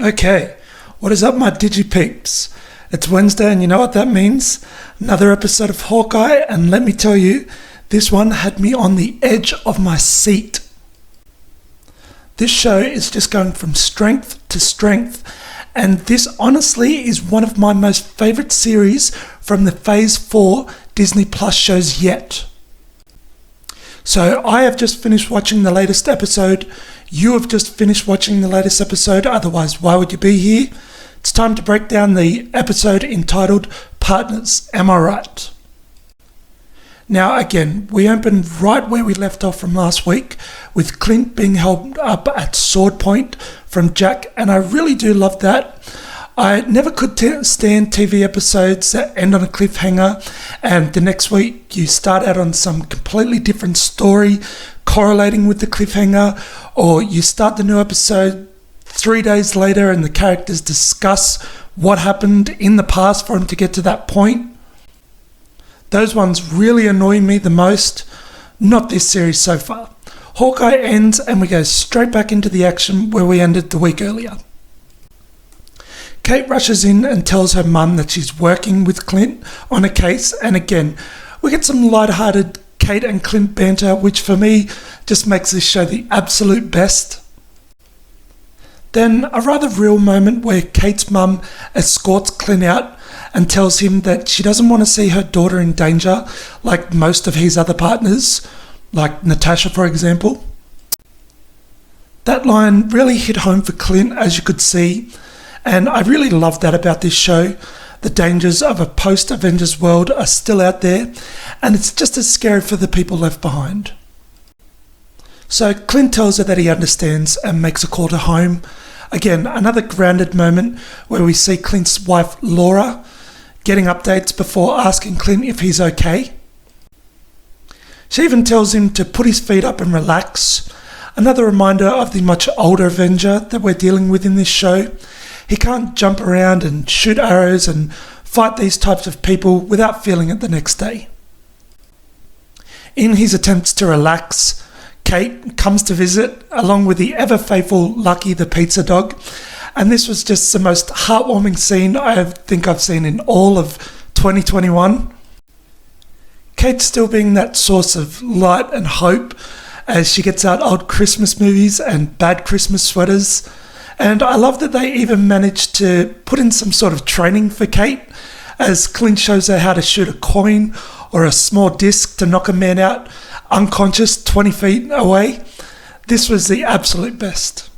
Okay, what is up, my digi-peeps? It's Wednesday and you know what that means? Another episode of Hawkeye, and let me tell you, this one had me on the edge of my seat. This show is just going from strength to strength, and this honestly is one of my most favourite series from the Phase 4 Disney Plus shows yet. So I have just finished watching the latest episode. You have just finished watching the latest episode, otherwise why would you be here? It's time to break down the episode entitled Partners, Am I Right? Now again, we open right where we left off from last week, with Clint being held up at sword point from Jack, and I really do love that. I never could stand TV episodes that end on a cliffhanger and the next week you start out on some completely different story correlating with the cliffhanger, or you start the new episode 3 days later and the characters discuss what happened in the past for them to get to that point. Those ones really annoy me the most. Not this series so far. Hawkeye ends and we go straight back into the action where we ended the week earlier. Kate rushes in and tells her mum that she's working with Clint on a case, and again, we get some lighthearted Kate and Clint banter, which for me just makes this show the absolute best. Then a rather real moment where Kate's mum escorts Clint out and tells him that she doesn't want to see her daughter in danger like most of his other partners, like Natasha for example. That line really hit home for Clint, as you could see, and I really love that about this show. The dangers of a post-Avengers world are still out there, and it's just as scary for the people left behind. So Clint tells her that he understands and makes a call to home. Again, another grounded moment where we see Clint's wife Laura getting updates before asking Clint if he's okay. She even tells him to put his feet up and relax. Another reminder of the much older Avenger that we're dealing with in this show. He can't jump around and shoot arrows and fight these types of people without feeling it the next day. In his attempts to relax, Kate comes to visit along with the ever-faithful Lucky the pizza dog, and this was just the most heartwarming scene I think I've seen in all of 2021. Kate still being that source of light and hope as she gets out old Christmas movies and bad Christmas sweaters. And I love that they even managed to put in some sort of training for Kate, as Clint shows her how to shoot a coin or a small disc to knock a man out unconscious 20 feet away. This was the absolute best.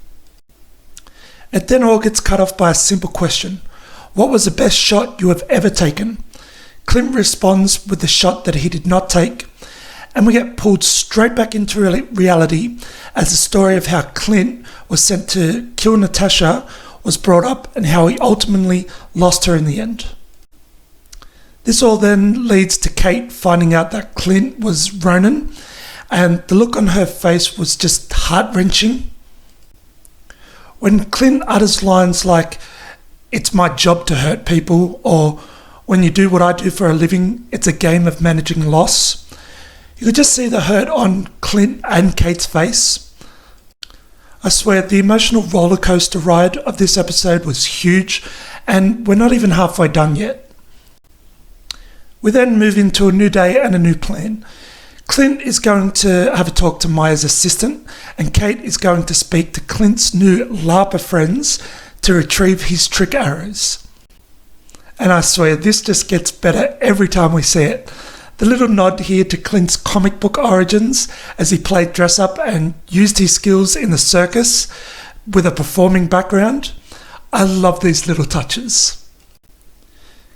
It then all gets cut off by a simple question. What was the best shot you have ever taken? Clint responds with the shot that he did not take, and we get pulled straight back into reality as the story of how Clint was sent to kill Natasha was brought up and how he ultimately lost her in the end. This all then leads to Kate finding out that Clint was Ronin, and the look on her face was just heart-wrenching. When Clint utters lines like, "It's my job to hurt people," or "When you do what I do for a living, it's a game of managing loss," you could just see the hurt on Clint and Kate's face. I swear, the emotional roller coaster ride of this episode was huge, and we're not even halfway done yet. We then move into a new day and a new plan. Clint is going to have a talk to Maya's assistant, and Kate is going to speak to Clint's new LARPer friends to retrieve his trick arrows. And I swear, this just gets better every time we see it. The little nod here to Clint's comic book origins as he played dress-up and used his skills in the circus with a performing background. I love these little touches.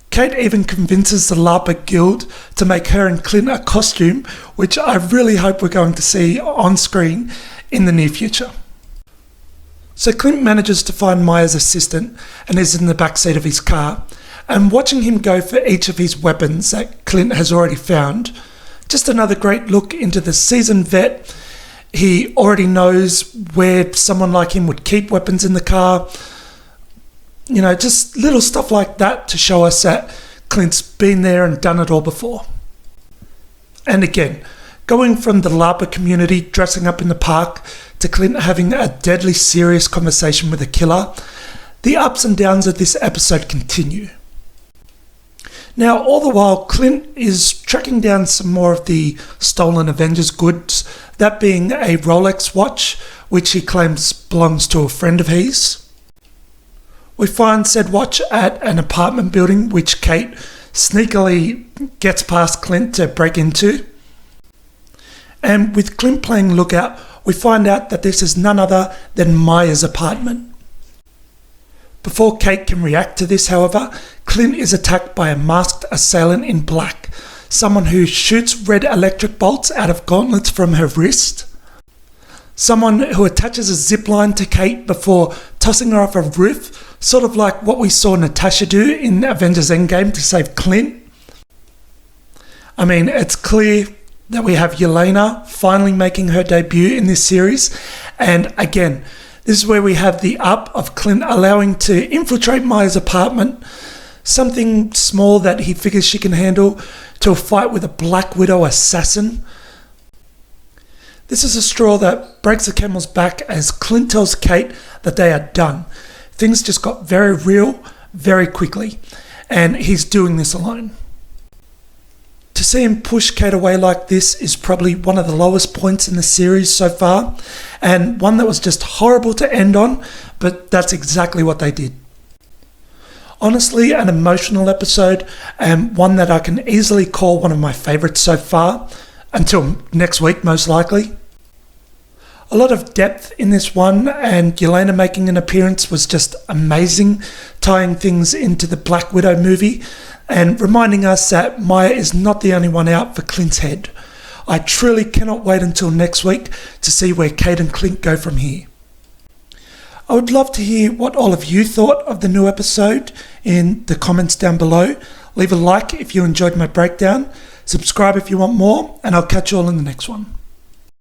Kate even convinces the LARPer Guild to make her and Clint a costume, which I really hope we're going to see on screen in the near future. So Clint manages to find Maya's assistant and is in the backseat of his car, and watching him go for each of his weapons that Clint has already found, just another great look into the seasoned vet. He already knows where someone like him would keep weapons in the car. You know, just little stuff like that to show us that Clint's been there and done it all before. And again, going from the LARPer community dressing up in the park to Clint having a deadly serious conversation with a killer, The ups and downs of this episode continue. Now, all the while, Clint is tracking down some more of the stolen Avengers goods, that being a Rolex watch, which he claims belongs to a friend of his. We find said watch at an apartment building, which Kate sneakily gets past Clint to break into. And with Clint playing lookout, we find out that this is none other than Maya's apartment. Before Kate can react to this, however, Clint is attacked by a masked assailant in black, someone who shoots red electric bolts out of gauntlets from her wrist, someone who attaches a zip line to Kate before tossing her off a roof, sort of like what we saw Natasha do in Avengers Endgame to save Clint. I mean, it's clear that we have Yelena finally making her debut in this series, and again, this is where we have the up of Clint allowing to infiltrate Maya's apartment, something small that he figures she can handle, to a fight with a Black Widow assassin. This is a straw that breaks the camel's back as Clint tells Kate that they are done. Things just got very real very quickly, and he's doing this alone. To see him push Kate away like this is probably one of the lowest points in the series so far, and one that was just horrible to end on, but that's exactly what they did. Honestly, an emotional episode, and one that I can easily call one of my favourites so far, until next week most likely. A lot of depth in this one, and Yelena making an appearance was just amazing, tying things into the Black Widow movie, and reminding us that Maya is not the only one out for Clint's head. I truly cannot wait until next week to see where Kate and Clint go from here. I would love to hear what all of you thought of the new episode in the comments down below. Leave a like if you enjoyed my breakdown, subscribe if you want more, and I'll catch you all in the next one.